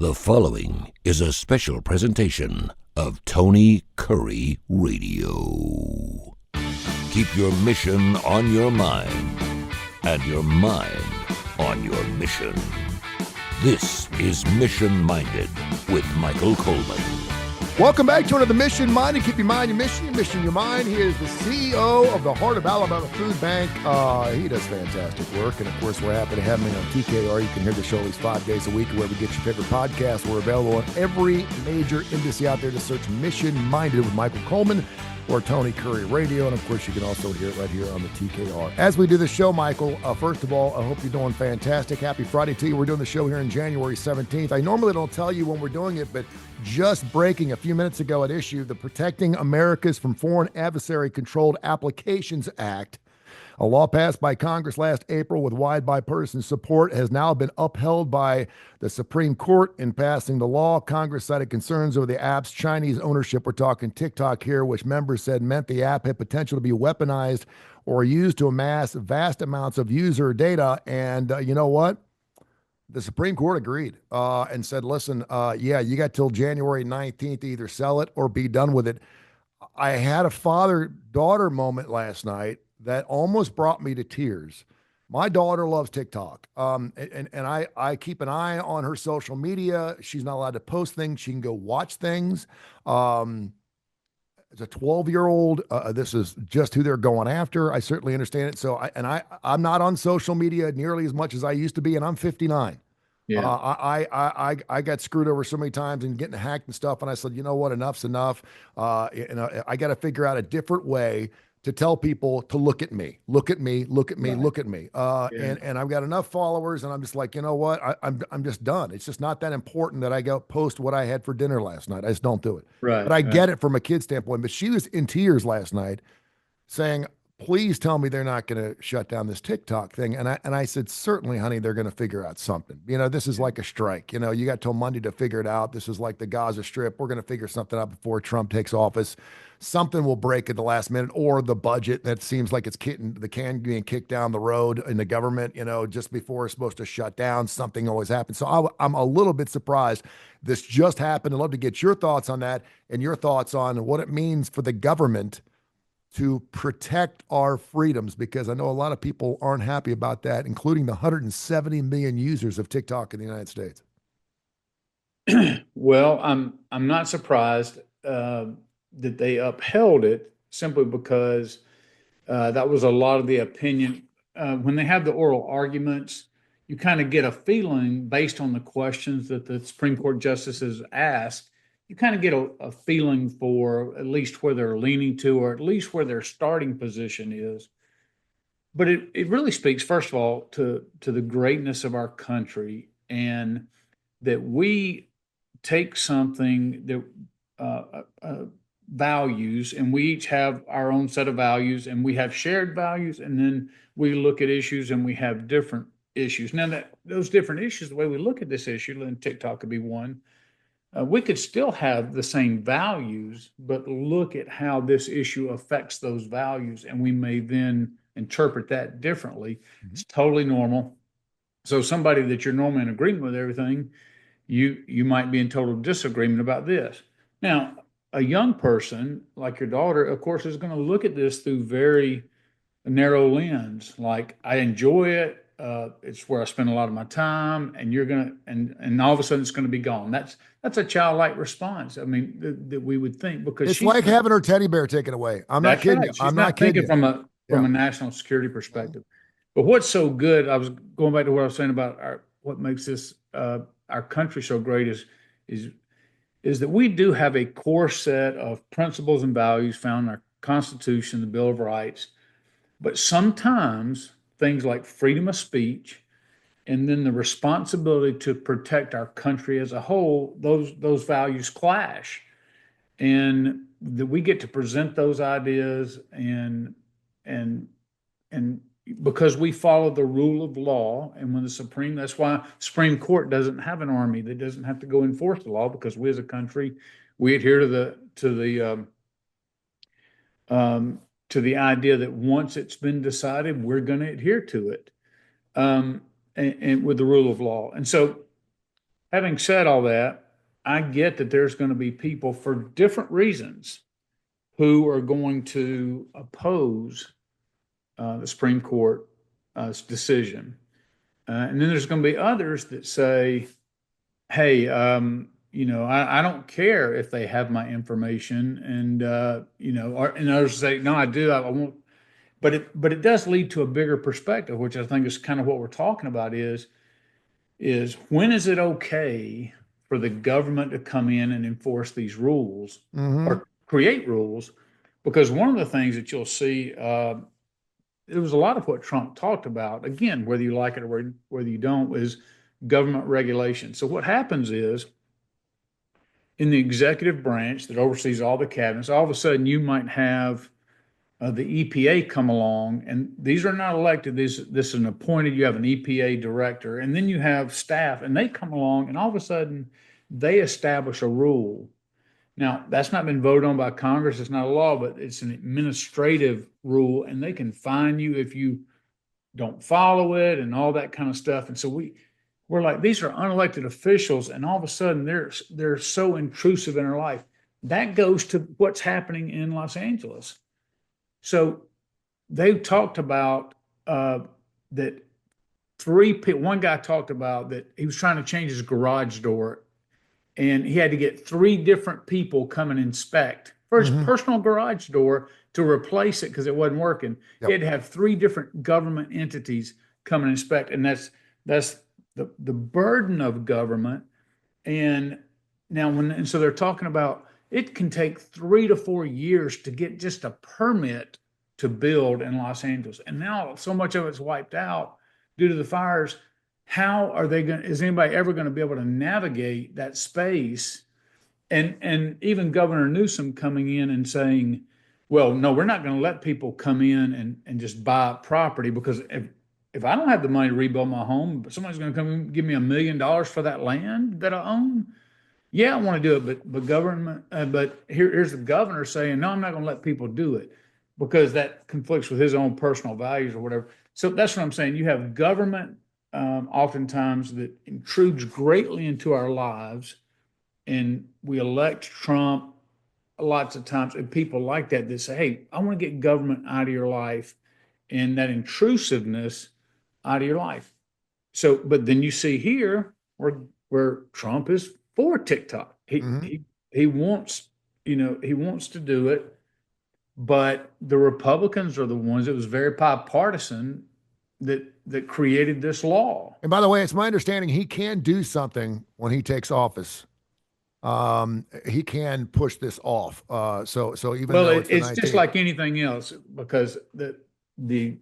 The following is a special presentation of Tony Curry Radio. Keep your mission on your mind and your mind on your mission. This is Mission Minded with Michael Coleman. Welcome back to another Mission Minded. Keep your mind your mission your mind. He is the CEO of the Heart of Alabama Food Bank. He does fantastic work. And, of course, we're happy to have him on TKR. You can hear the show at least 5 days a week wherever you get your favorite podcast. We're available on every major industry out there. To search Mission Minded with Michael Coleman or Tony Curry Radio. And, of course, you can also hear it right here on the TKR. As we do the show, Michael, first of all, I hope you're doing fantastic. Happy Friday to you. We're doing the show here on January 17th. I normally don't tell you when we're doing it, but just breaking a few minutes ago at issue, the Protecting Americans from Foreign Adversary-Controlled Applications Act, a law passed by Congress last April with wide bipartisan support, has now been upheld by the Supreme Court. In passing the law, Congress cited concerns over the app's Chinese ownership. We're talking TikTok here, which members said meant the app had potential to be weaponized or used to amass vast amounts of user data. And you know what? The Supreme Court agreed and said, listen, you got till January 19th to either sell it or be done with it. I had a father-daughter moment last night that almost brought me to tears. My daughter loves TikTok, and I keep an eye on her social media. She's not allowed to post things. She can go watch things. As a 12-year-old, this is just who they're going after. I certainly understand it. So, I'm not on social media nearly as much as I used to be, and I'm 59. Yeah. I got screwed over so many times and getting hacked and stuff, and I said, you know what, enough's enough. I got to figure out a different way to tell people to look at me, look at me. And I've got enough followers, and I'm just like, you know what, I'm just done. It's just not that important that I go post what I had for dinner last night. I just don't do it. Right. But I get it from a kid's standpoint. But she was in tears last night saying, please tell me they're not going to shut down this TikTok thing. And I said, certainly, honey, they're going to figure out something. You know, this is like a strike. You know, you got till Monday to figure it out. This is like the Gaza Strip. We're going to figure something out before Trump takes office. Something will break at the last minute, or the budget that seems like it's the can being kicked down the road in the government, you know, just before it's supposed to shut down. Something always happens. So I'm a little bit surprised this just happened. I'd love to get your thoughts on that and your thoughts on what it means for the government to protect our freedoms, because I know a lot of people aren't happy about that, including the 170 million users of TikTok in the United States. Well, I'm not surprised that they upheld it, simply because that was a lot of the opinion. When they have the oral arguments, you kind of get a feeling based on the questions that the Supreme Court justices ask. You kind of get a feeling for at least where they're leaning to, or at least where their starting position is. But it really speaks, first of all, to the greatness of our country, and that we take something that values, and we each have our own set of values, and we have shared values, and then we look at issues and we have different issues. Now, that those different issues, the way we look at this issue, and TikTok could be one, we could still have the same values, but look at how this issue affects those values, and we may then interpret that differently. Mm-hmm. It's totally normal. So somebody that you're normally in agreement with everything, you might be in total disagreement about this. Now, a young person like your daughter, of course, is going to look at this through very narrow lens. Like, I enjoy it. It's where I spend a lot of my time, and you're gonna, and all of a sudden it's going to be gone. That's a childlike response. I mean, that we would think, because it's like having her teddy bear taken away. I'm not kidding. Right. I'm not kidding from a national security perspective. But what's so good? I was going back to what I was saying about what makes this our country so great is that we do have a core set of principles and values found in our Constitution, the Bill of Rights, but sometimes things like freedom of speech, and then the responsibility to protect our country as a whole, those values clash. And that we get to present those ideas, and because we follow the rule of law, and when that's why Supreme Court doesn't have an army that doesn't have to go enforce the law, because we as a country, we adhere to the idea that once it's been decided, we're going to adhere to it, and with the rule of law. And so having said all that, I get that there's going to be people for different reasons who are going to oppose the Supreme Court decision. And then there's going to be others that say, hey, I don't care if they have my information. And, and others say, no, I do. I won't. But it does lead to a bigger perspective, which I think is kind of what we're talking about is when is it okay for the government to come in and enforce these rules or create rules? Because one of the things that you'll see, it was a lot of what Trump talked about, again, whether you like it or whether you don't, is government regulation. So what happens is in the executive branch that oversees all the cabinets, all of a sudden you might have the EPA come along, and these are not elected. This is an appointed. You have an EPA director, and then you have staff, and they come along, and all of a sudden they establish a rule. Now, that's not been voted on by Congress. It's not a law, but it's an administrative rule, and they can fine you if you don't follow it and all that kind of stuff. And so we're like, these are unelected officials, and all of a sudden they're so intrusive in our life. That goes to what's happening in Los Angeles. So they talked about that one guy talked about that he was trying to change his garage door, and he had to get 3 different people come and inspect for his personal garage door to replace it because it wasn't working. Yep. He had to have 3 different government entities come and inspect, and that's the burden of government. And now so they're talking about it can take 3 to 4 years to get just a permit to build in Los Angeles. And now so much of it's wiped out due to the fires. How are they going? Is anybody ever going to be able to navigate that space? And even Governor Newsom coming in and saying, well, no, we're not going to let people come in and just buy property, because if I don't have the money to rebuild my home, but somebody's going to come and give me $1 million for that land that I own. Yeah, I want to do it, but government. But here's the governor saying, no, I'm not going to let people do it because that conflicts with his own personal values or whatever. So that's what I'm saying. You have government oftentimes that intrudes greatly into our lives, and we elect Trump lots of times, and people like that say, hey, I want to get government out of your life and that intrusiveness out of your life. So, but then you see here where Trump is for TikTok. He wants to do it, but the Republicans are the ones that was very bipartisan that created this law. And by the way, it's my understanding he can do something when he takes office. He can push this off. So even though it's just like anything else, because the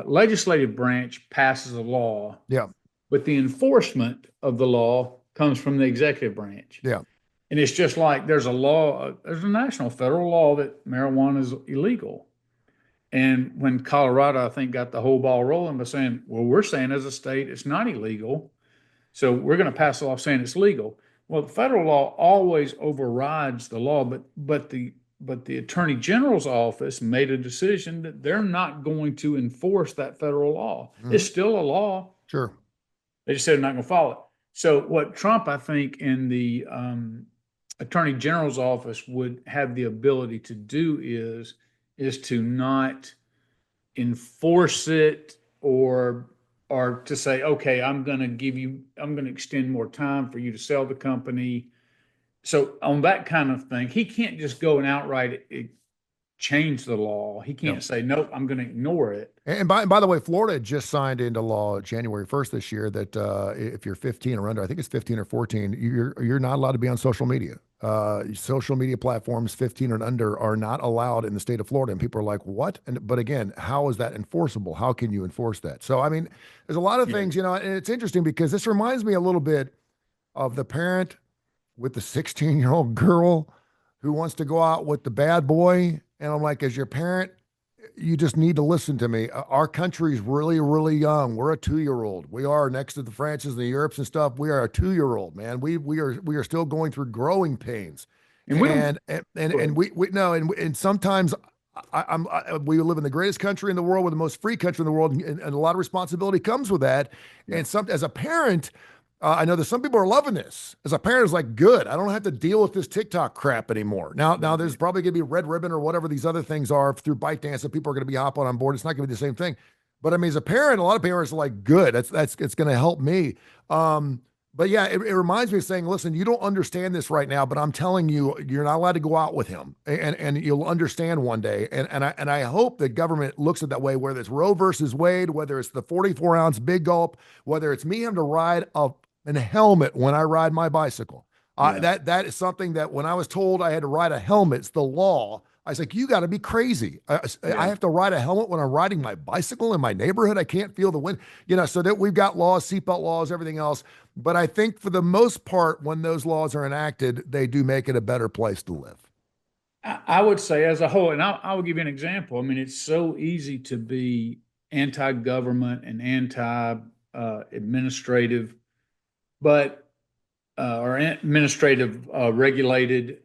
legislative branch passes a law. Yeah. But the enforcement of the law comes from the executive branch. Yeah. And it's just like there's a national federal law that marijuana is illegal. And when Colorado, I think, got the whole ball rolling by saying, well, we're saying as a state it's not illegal, so we're going to pass a law saying it's legal. Well, the federal law always overrides the law, but the Attorney General's office made a decision that they're not going to enforce that federal law. It's still a law. Sure. They just said they're not going to follow it. So what Trump, I think, in the Attorney General's office would have the ability to do is to not enforce it or to say, okay, I'm going to extend more time for you to sell the company. So on that kind of thing, he can't just go and outright change the law. He can't say, nope, I'm going to ignore it. And by the way, Florida just signed into law January 1st this year that if you're 15 or under, I think it's 15 or 14, you're not allowed to be on social media. Social media platforms 15 and under are not allowed in the state of Florida. And people are like, what? But again, how is that enforceable? How can you enforce that? So, I mean, there's a lot of things, and it's interesting because this reminds me a little bit of the parent with the 16-year-old girl who wants to go out with the bad boy. And I'm like, as your parent, you just need to listen to me. Our country's really, really young. We're a 2-year-old. We are, next to the Frances and the Europes and stuff. We are a 2-year-old, man. We are still going through growing pains. And sometimes we live in the greatest country in the world, with the most free country in the world, and a lot of responsibility comes with that. Yeah. And as a parent, I know that some people are loving this. As a parent, it's like, good. I don't have to deal with this TikTok crap anymore. Now there's probably going to be red ribbon or whatever these other things are through ByteDance that people are going to be hopping on board. It's not going to be the same thing. But I mean, as a parent, a lot of parents are like, good. That's it's going to help me. But yeah, it reminds me of saying, listen, you don't understand this right now, but I'm telling you, you're not allowed to go out with him, and you'll understand one day. And I hope that government looks at that way, whether it's Roe versus Wade, whether it's the 44-ounce big gulp, whether it's me having to ride in a helmet when I ride my bicycle. Yeah. That is something that when I was told I had to ride a helmet, it's the law. I was like, you got to be crazy. I have to ride a helmet when I'm riding my bicycle in my neighborhood. I can't feel the wind, so that we've got laws, seatbelt laws, everything else. But I think for the most part, when those laws are enacted, they do make it a better place to live. I would say as a whole, and I will give you an example. I mean, it's so easy to be anti-government and anti-administrative, but or administrative regulated.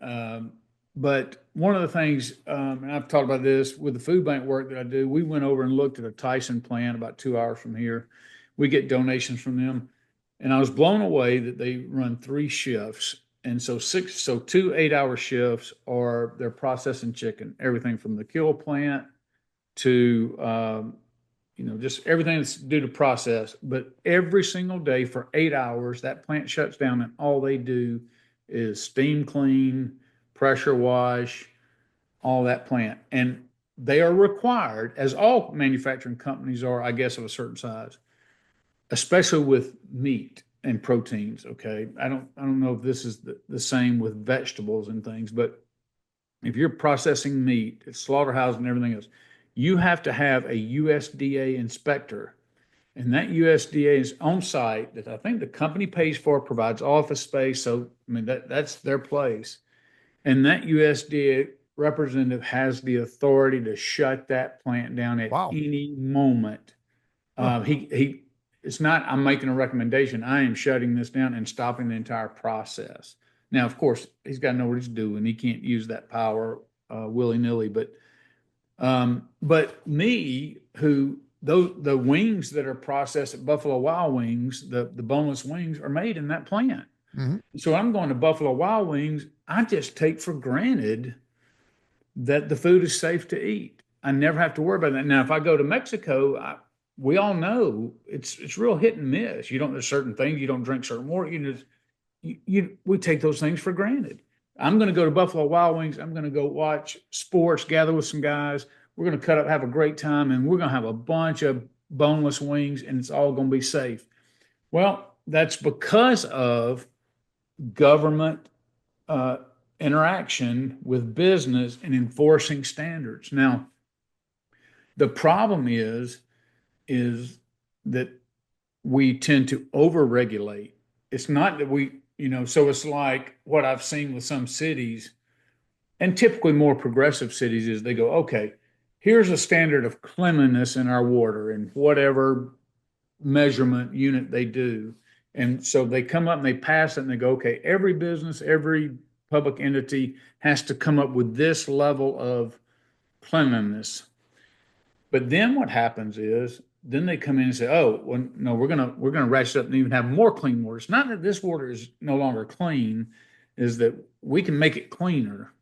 But one of the things, and I've talked about this with the food bank work that I do, we went over and looked at a Tyson plant about 2 hours from here. We get donations from them. And I was blown away that they run 3 shifts. And so 2 8-hour shifts are they're processing chicken, everything from the kill plant to, just everything that's due to process. But every single day for 8 hours, that plant shuts down and all they do is steam clean, pressure wash, all that plant. And they are required, as all manufacturing companies are, I guess, of a certain size, especially with meat and proteins. Okay. I don't know if this is the same with vegetables and things, but if you're processing meat, it's slaughterhouse and everything else, you have to have a USDA inspector. And that USDA is on site that I think the company pays for, provides office space. So, I mean, that's their place. And that USDA representative has the authority to shut that plant down at any moment. It's not, I'm making a recommendation. I am shutting this down and stopping the entire process. Now, of course, he's got to know what he's doing. He can't use that power willy-nilly. But the wings that are processed at Buffalo Wild Wings, the boneless wings, are made in that plant. Mm-hmm. So I'm going to Buffalo Wild Wings. I just take for granted that the food is safe to eat. I never have to worry about that. Now, if I go to Mexico, we all know it's real hit and miss. There's certain things, you don't drink certain water. We take those things for granted. I'm going to go to Buffalo Wild Wings. I'm going to go watch sports, gather with some guys. We're going to cut up, have a great time, and we're going to have a bunch of boneless wings, and it's all going to be safe. Well, that's because of government interaction with business and enforcing standards. Now, the problem is that we tend to overregulate. It's not that so it's like what I've seen with some cities, and typically more progressive cities, is they go, okay, here's a standard of cleanliness in our water and whatever measurement unit they do. And so they come up and they pass it and they go, okay, every business, every public entity has to come up with this level of cleanliness. But then what happens is, then they come in and say, oh, well, no, we're gonna ratchet up and even have more clean water. It's not that this water is no longer clean, is that we can make it cleaner.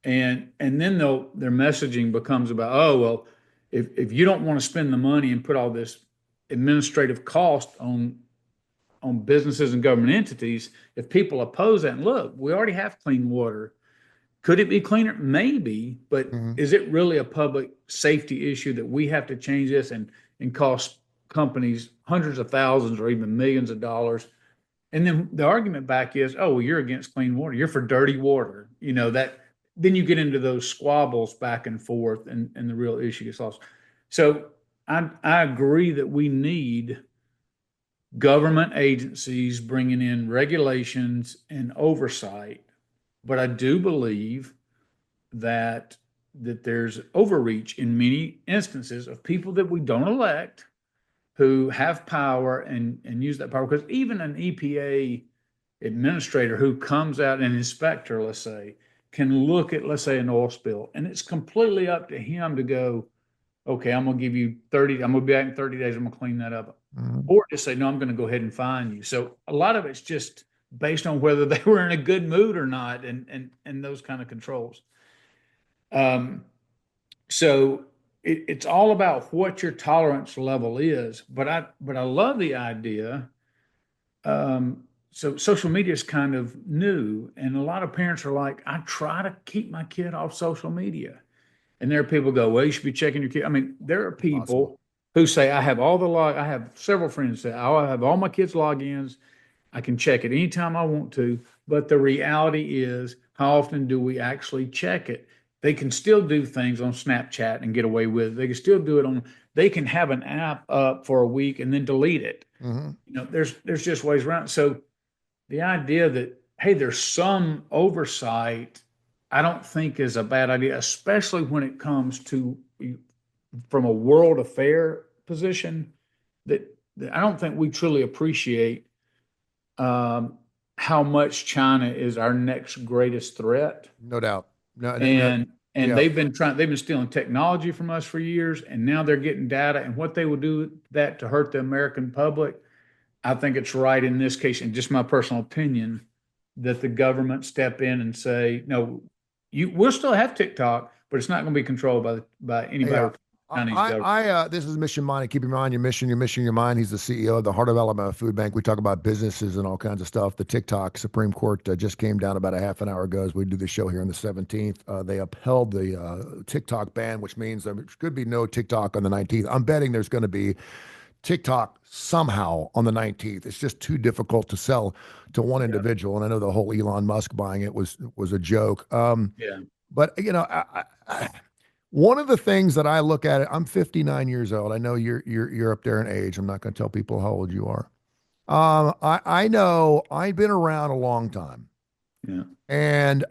And then their messaging becomes about, oh, well, if you don't want to spend the money and put all this administrative cost on businesses and government entities, if people oppose that, and look, we already have clean water. Could it be cleaner? Maybe, but is it really a public safety issue that we have to change this and cost companies hundreds of thousands or even millions of dollars? And then the argument back is, oh, well, you're against clean water. You're for dirty water. Then you get into those squabbles back and forth, and the real issue gets lost. So I agree that we need government agencies bringing in regulations and oversight, but I do believe that there's overreach in many instances of people that we don't elect who have power and use that power. Because even an EPA administrator who comes out, an inspector, let's say, can look at, let's say, an oil spill, and it's completely up to him to go, okay, I'm going to give you 30, I'm going to be back in 30 days, I'm going to clean that up. Mhm. or just say, no, I'm going to go ahead and fine you. So a lot of it's just based on whether they were in a good mood or not, and those kind of controls. Um, so it's all about what your tolerance level is. But I love the idea. So social media is kind of new, and a lot of parents are like, I try to keep my kid off social media. And there are people go, well, you should be checking your kid. I mean, there are Possible. people who say, I have all the log. I have several friends say, I have all my kids' logins. I can check it anytime I want to. But the reality is, how often do we actually check it? They can still do things on Snapchat and get away with it. They can still do it on, they can have an app up for a week and then delete it. Hmm. There's just ways around it. So the idea that, hey, there's some oversight, I don't think is a bad idea, especially when it comes to from a world affair position that I don't think we truly appreciate um, how much China is our next greatest threat. No doubt. No, no, no, And yeah. they've been stealing technology from us for years, and now they're getting data. And what they will do with that to hurt the American public, I think it's right in this case, and just my personal opinion, that the government step in and say, no, we'll still have TikTok, but it's not going to be controlled by anybody Yeah. with the Chinese government. This is Mission Mind. Keep in mind your mission, your mind. He's the CEO of the Heart of Alabama Food Bank. We talk about businesses and all kinds of stuff. The TikTok Supreme Court just came down about a half an hour ago as we do the show here on the 17th. They upheld the TikTok ban, which means there could be no TikTok on the 19th. I'm betting there's going to be TikTok somehow on the 19th. It's just too difficult to sell to one Yeah. individual. And I know the whole Elon Musk buying it was a joke. Yeah. But one of the things that I look at, I'm 59 years old. I know you're up there in age. I'm not going to tell people how old you are. I know I've been around a long time, Yeah. and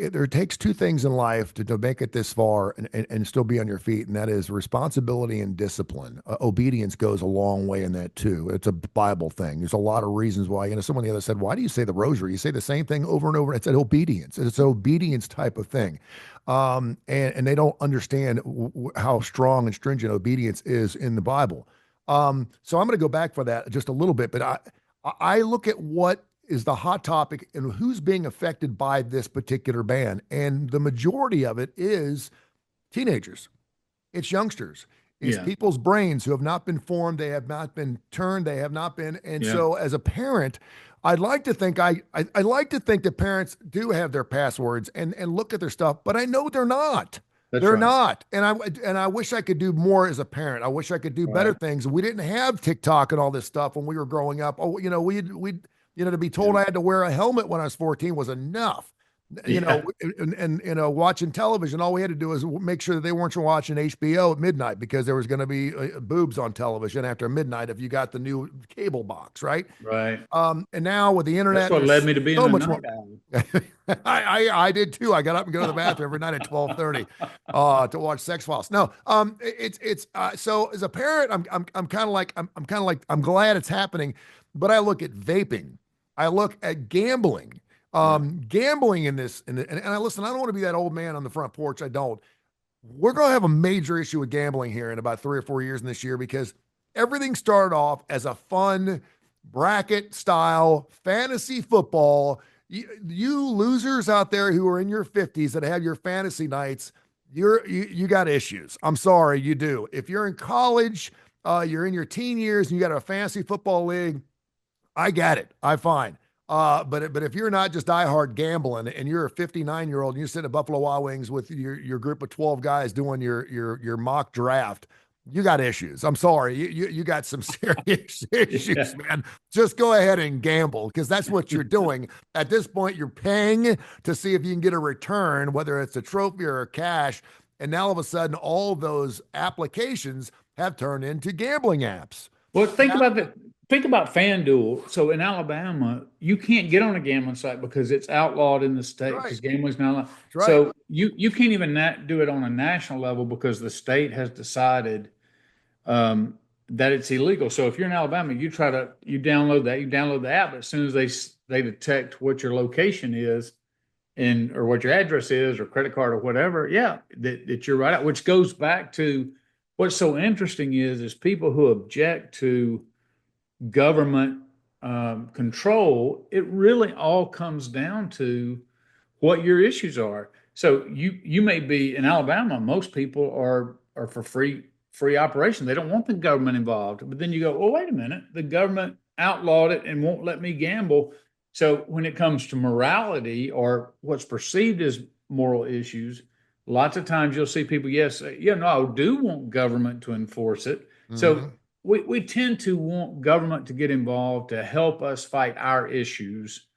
there takes two things in life to make it this far and still be on your feet, and that is responsibility and discipline. Obedience goes a long way in that too. It's a Bible thing. There's a lot of reasons why. Someone the other said, "Why do you say the rosary? You say the same thing over and over." It's an obedience. It's an obedience type of thing, and they don't understand how strong and stringent obedience is in the Bible. So I'm going to go back for that just a little bit, but I look at what is the hot topic and who's being affected by this particular ban. And the majority of it is teenagers. It's youngsters. It's Yeah. people's brains who have not been formed. They have not been turned. They have not been. And Yeah. so as a parent, I'd like to think I like to think that parents do have their passwords and look at their stuff, but I know they're not. That's They're right. not. And I wish I could do more as a parent. I wish I could do better Right. things. We didn't have TikTok and all this stuff when we were growing up. Oh, we to be told Yeah. I had to wear a helmet when I was 14 was enough. Yeah. And watching television, all we had to do was make sure that they weren't watching HBO at midnight because there was going to be boobs on television after midnight if you got the new cable box, right? Right. And now with the That's internet, what led there's me to being so a much night more. owl. I did too. I got up and go to the bathroom every night at 12:30 to watch Sex Files. No, it's so as a parent, I'm kind of like I'm glad it's happening, but I look at vaping, I look at gambling, Yeah. gambling in this, and I listen. I don't want to be that old man on the front porch. I don't. We're going to have a major issue with gambling here in about 3 or 4 years in this year because everything started off as a fun bracket style fantasy football. You losers out there who are in your 50s that have your fantasy nights, you got issues. I'm sorry, you do. If you're in college, you're in your teen years and you got a fantasy football league, I get it. I fine. But if you're not just diehard gambling and you're a 59-year-old and you're sitting at Buffalo Wild Wings with your group of 12 guys doing your mock draft, you got issues. I'm sorry. You got some serious issues, Yeah. man. Just go ahead and gamble because that's what you're doing. At this point, you're paying to see if you can get a return, whether it's a trophy or cash. And now all of a sudden, all those applications have turned into gambling apps. Well, think about FanDuel. So in Alabama, you can't get on a gambling site because it's outlawed in the state Right. because gambling's not allowed. That's right. So you can't even do it on a national level because the state has decided that it's illegal. So if you're in Alabama, you download the app. But as soon as they detect what your location is or what your address is or credit card or whatever, yeah, that you're right out. Which goes back to what's so interesting is people who object to government control, it really all comes down to what your issues are. So you may be in Alabama. Most people are for free operation. They don't want the government involved. But then you go, well, wait a minute. The government outlawed it and won't let me gamble. So when it comes to morality or what's perceived as moral issues, lots of times you'll see people, yes, yeah, no, I do want government to enforce it. Mm-hmm. So we tend to want government to get involved to help us fight our issues,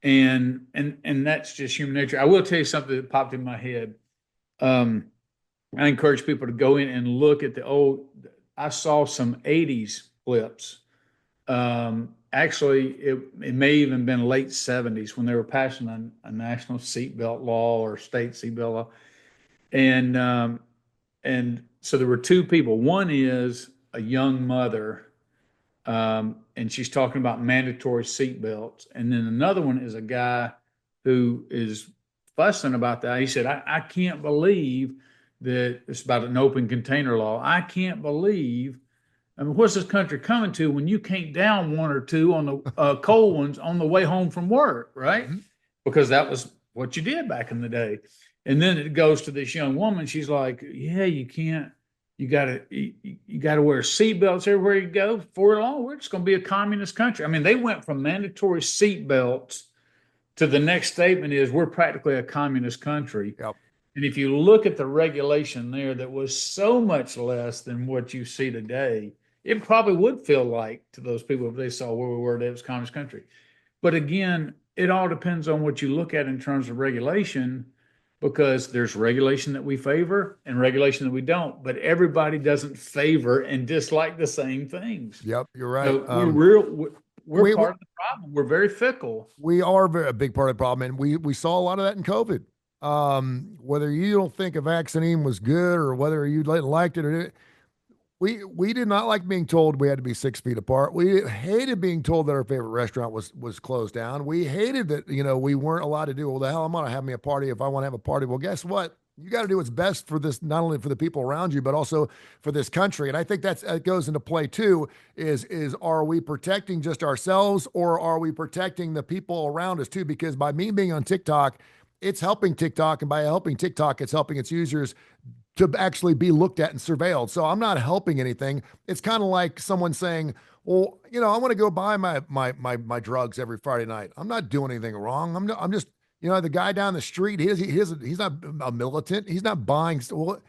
and that's just human nature. I will tell you something that popped in my head. Um, I encourage people to go in and look at the old. I saw some '80s clips. Actually, it may even been late '70s when they were passing a national seatbelt law or state seatbelt law, and and so there were two people. One is a young mother, and she's talking about mandatory seatbelts. And then another one is a guy who is fussing about that. He said, I can't believe that it's about an open container law. I can't believe. I mean, what's this country coming to when you can't down one or two on the cold ones on the way home from work, right? Mm-hmm. Because that was what you did back in the day. And then it goes to this young woman. She's like, yeah, you can't. You gotta wear seatbelts everywhere you go. Before long, we're just going to be a communist country. I mean, they went from mandatory seatbelts to the next statement is we're practically a communist country. Yep. And if you look at the regulation there, that was so much less than what you see today, it probably would feel like to those people if they saw where we were, that it was a communist country. But again, it all depends on what you look at in terms of regulation, because there's regulation that we favor and regulation that we don't, but everybody doesn't favor and dislike the same things. Yep, you're right. So we're part of the problem. We're very fickle. We are a big part of the problem, and we saw a lot of that in COVID. Whether you don't think a vaccine was good or whether you liked it or didn't, we did not like being told we had to be 6 feet apart. We hated being told that our favorite restaurant was closed down. We hated that, we weren't allowed to do, well, the hell, I'm going to have me a party if I want to have a party. Well, guess what? You got to do what's best for this, not only for the people around you, but also for this country. And I think that goes into play too, is are we protecting just ourselves or are we protecting the people around us too? Because by me being on TikTok, it's helping TikTok. And by helping TikTok, it's helping its users to actually be looked at and surveilled. So I'm not helping anything. It's kind of like someone saying, well, I want to go buy my drugs every Friday night. I'm not doing anything wrong. I'm just, the guy down the street, he's not a militant. He's not buying. Well,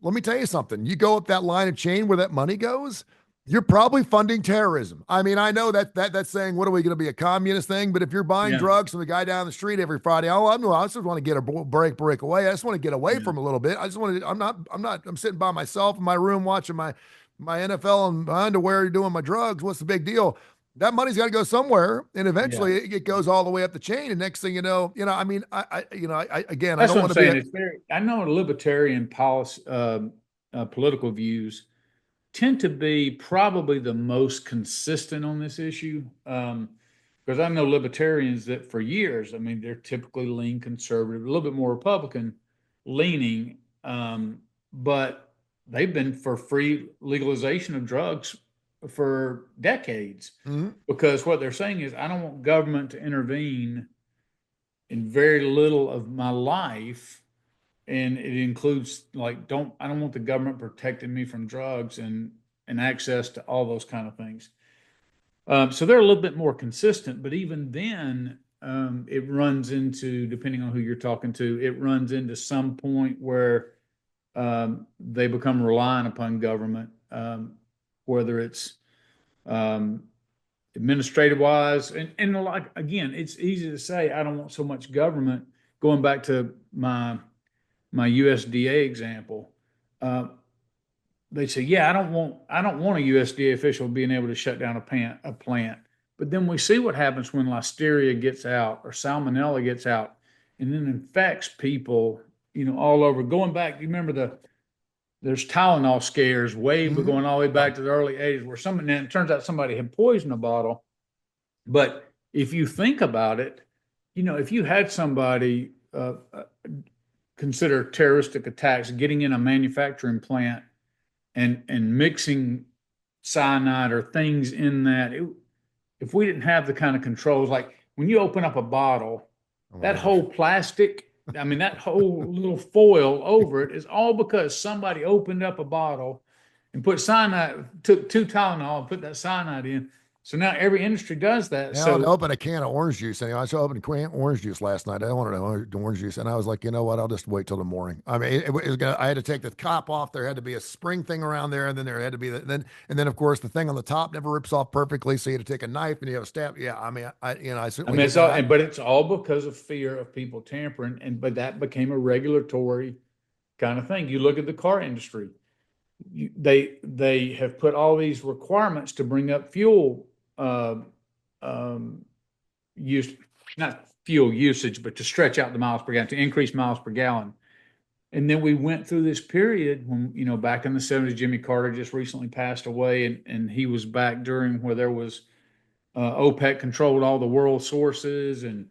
let me tell you something. You go up that line of chain where that money goes, you're probably funding terrorism. I mean, I know that's saying, what are we going to be, a communist thing? But if you're buying drugs from the guy down the street every Friday, I just want to get a break away. I just want to get away from a little bit. I just want to, I'm sitting by myself in my room watching my NFL and my underwear doing my drugs. What's the big deal? That money's got to go somewhere. And eventually it goes all the way up the chain. And next thing you know, I mean, again, That's I don't what want I'm to saying. I know libertarian policy, political views tend to be probably the most consistent on this issue. Because I know libertarians that for years, I mean, they're typically lean conservative, a little bit more Republican leaning, but they've been for free legalization of drugs for decades. Mm-hmm. Because what they're saying is, I don't want government to intervene in very little of my life. And it includes I don't want the government protecting me from drugs and access to all those kind of things. So they're a little bit more consistent, but even then, it runs into, depending on who you're talking to, it runs into some point where they become reliant upon government, whether it's administrative wise. And again, it's easy to say, I don't want so much government. Going back to my USDA example, they say, yeah, I don't want a USDA official being able to shut down a plant. But then we see what happens when Listeria gets out or Salmonella gets out and then infects people, all over. Going back, you remember there's Tylenol scares going all the way back to the early 80s where it turns out somebody had poisoned a bottle. But if you think about it, if you had somebody consider terroristic attacks getting in a manufacturing plant and mixing cyanide or things in that. If we didn't have the kind of controls, like when you open up a bottle, Oh my that gosh. whole plastic, I mean, that whole little foil over it is all because somebody opened up a bottle and put cyanide, took two Tylenol and put that cyanide in. So now every industry does that. Now I So opened a can of orange juice. And I saw open a can of orange juice last night. I wanted orange juice, and I was like, you know what? I'll just wait till the morning. I mean, it was gonna. I had to take the top off. There had to be a spring thing around there, and then there had to be then of course the thing on the top never rips off perfectly. So you had to take a knife and you have a stab. Yeah, I mean, I I certainly mean, get it's all, that. but it's all because of fear of people tampering, but that became a regulatory kind of thing. You look at the car industry; they have put all these requirements to bring up fuel uh, um, use, not fuel usage, but to stretch out the miles per gallon, to increase miles per gallon. And then we went through this period when, back in the 70s, Jimmy Carter just recently passed away, and he was back during where there was OPEC controlled all the world sources, and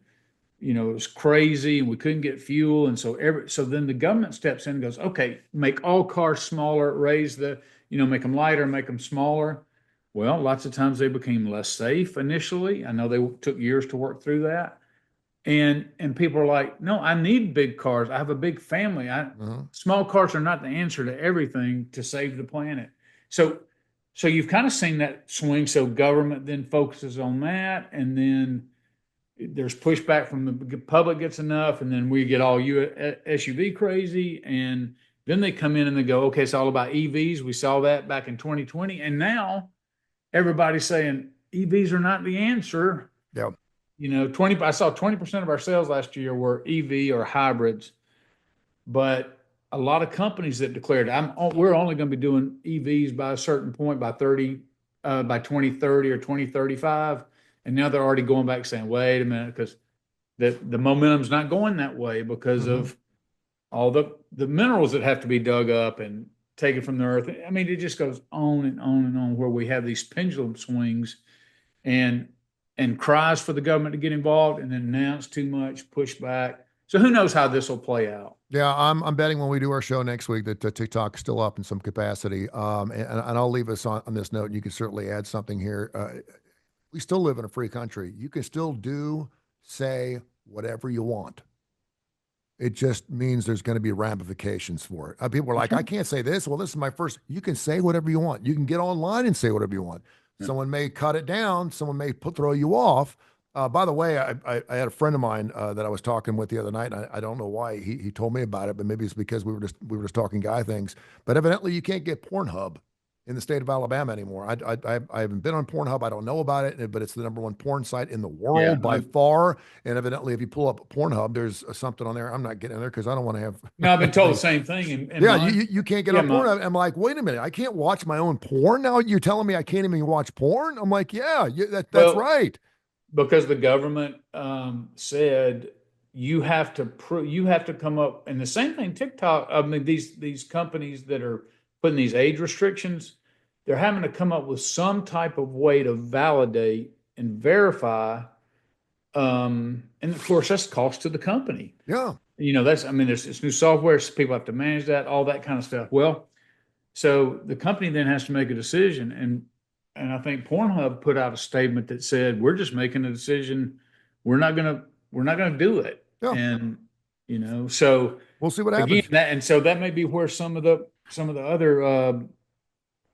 it was crazy, and we couldn't get fuel, and so then the government steps in and goes, okay, make all cars smaller, make them lighter, make them smaller. Well, lots of times they became less safe initially. I know they took years to work through that, and people are like, no, I need big cars. I have a big family. Mhm. Small cars are not the answer to everything to save the planet. So so you've kind of seen that swing. So government then focuses on that, and then there's pushback from the public gets enough, and then we get all SUV crazy, and then they come in and they go, okay, it's all about EVs. We saw that back in 2020, and now everybody's saying EVs are not the answer. Yeah. 20, I saw 20% of our sales last year were EV or hybrids, but a lot of companies that declared we're only going to be doing EVs by a certain point by 2030 or 2035. And now they're already going back saying, wait a minute, because the momentum's not going that way because Mhm. of all the minerals that have to be dug up and taken from the earth. I mean, it just goes on and on and on, where we have these pendulum swings and cries for the government to get involved, and then now it's too much pushback. So who knows how this will play out? Yeah, I'm betting when we do our show next week that TikTok is still up in some capacity. And I'll leave us on this note. And you can certainly add something here. We still live in a free country. You can still do, say whatever you want. It just means there's going to be ramifications for it. People are That's like, I right. can't say this. Well, this is my first. You can say whatever you want. You can get online and say whatever you want. Yeah. Someone may cut it down. Someone may throw you off. By the way, I had a friend of mine that I was talking with the other night. And I don't know why he told me about it, but maybe it's because we were just talking guy things. But evidently, you can't get Pornhub in the state of Alabama anymore. I haven't been on Pornhub. I don't know about it, but it's the number one porn site in the Yeah. world by far. And evidently, if you pull up Pornhub, there's something on there. I'm not getting there because I don't want to have No, I've been told the things. same thing. And Yeah, mine, you can't get yeah, on Pornhub. I'm like, wait a minute, I can't watch my own porn now. You're telling me I can't even watch porn? I'm like, yeah, that's well, right. because the government said you have to come up, and the same thing TikTok. I mean, these companies that are putting these age restrictions, they're having to come up with some type of way to validate and verify. And of course, that's cost to the company. Yeah, That's, I mean, there's this new software, so people have to manage that, all that kind of stuff. Well, so the company then has to make a decision, and I think Pornhub put out a statement that said, we're just making a decision. We're not gonna do it. yeah. And so We'll see what again, happens. that may be where some of the other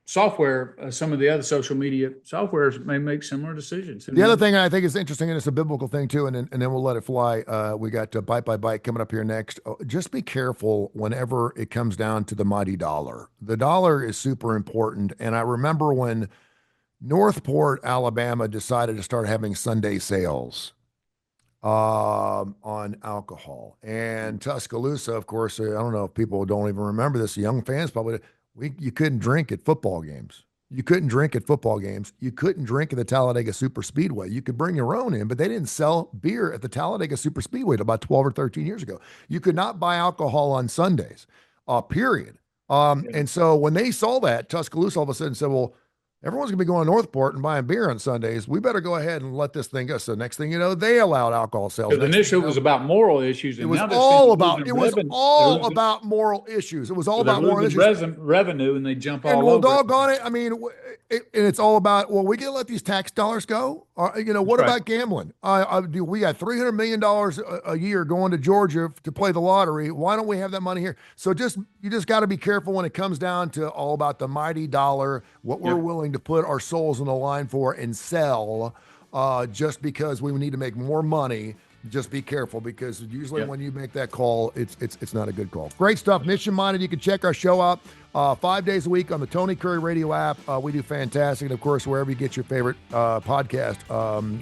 software, some of the other social media softwares may make similar decisions. Who The other knows? thing I think is interesting, and it's a biblical thing too, and then we'll let it fly. We got Bite by Bite coming up here next. Just be careful whenever it comes down to the mighty dollar. The dollar is super important, and I remember when Northport, Alabama, decided to start having Sunday sales on alcohol, and Tuscaloosa, of course. I don't know if people don't even remember this. Young fans probably. You couldn't drink at football games. You couldn't drink at football games. You couldn't drink at the Talladega Super Speedway. You could bring your own in, but they didn't sell beer at the Talladega Super Speedway till about 12 or 13 years ago. You could not buy alcohol on Sundays, period. Yeah. And so when they saw that, Tuscaloosa all of a sudden said, well, everyone's going to be going to Northport and buying beer on Sundays. We better go ahead and let this thing go. So next thing you know, they allowed alcohol sales. Because initially it was about moral issues, It and was now all about moral issues. It was all about moral issues. Revenue, and they jump all and well, over. Doggone it. I mean, and it's all about, well, we can let these tax dollars go. What about gambling? We got $300 million a year going to Georgia to play the lottery. Why don't we have that money here? So you just got to be careful when it comes down to all about the mighty dollar, what we're willing to put our souls on the line for and sell, just because we need to make more money. Just be careful, because usually when you make that call, it's not a good call. Great stuff. Mission Minded. You can check our show out 5 days a week on the Tony Curry Radio app. We do fantastic. And, of course, wherever you get your favorite podcast,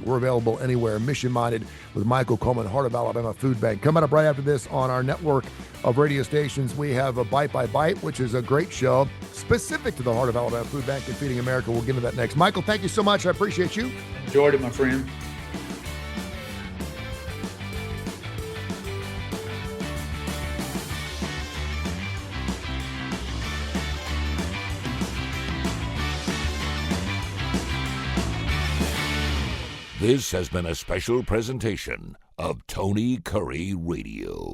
we're available anywhere. Mission Minded with Michael Coleman, Heart of Alabama Food Bank. Coming up right after this on our network of radio stations, we have a Bite by Bite, which is a great show specific to the Heart of Alabama Food Bank and Feeding America. We'll get into that next. Michael, thank you so much. I appreciate you. Enjoyed it, my friend. This has been a special presentation of Tony Curry Radio.